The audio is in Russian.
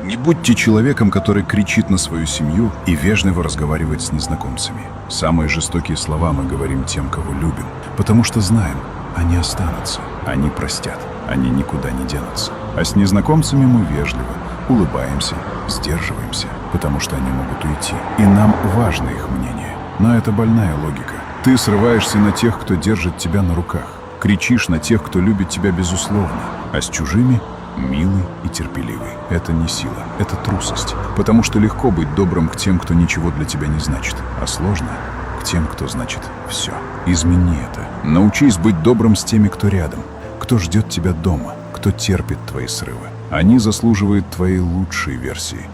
Не будьте человеком, который кричит на свою семью и вежливо разговаривает с незнакомцами. Самые жестокие слова мы говорим тем, кого любим, потому что знаем, они останутся, они простят, они никуда не денутся. А с незнакомцами мы вежливо улыбаемся, сдерживаемся, потому что они могут уйти. И нам важно их мнение. Но это больная логика. Ты срываешься на тех, кто держит тебя на руках. Кричишь на тех, кто любит тебя безусловно. А с чужими милый и терпеливый. Это не сила, это трусость. Потому что легко быть добрым к тем, кто ничего для тебя не значит, а сложно к тем, кто значит все. Измени это. Научись быть добрым с теми, кто рядом, кто ждет тебя дома, кто терпит твои срывы. Они заслуживают твоей лучшей версии.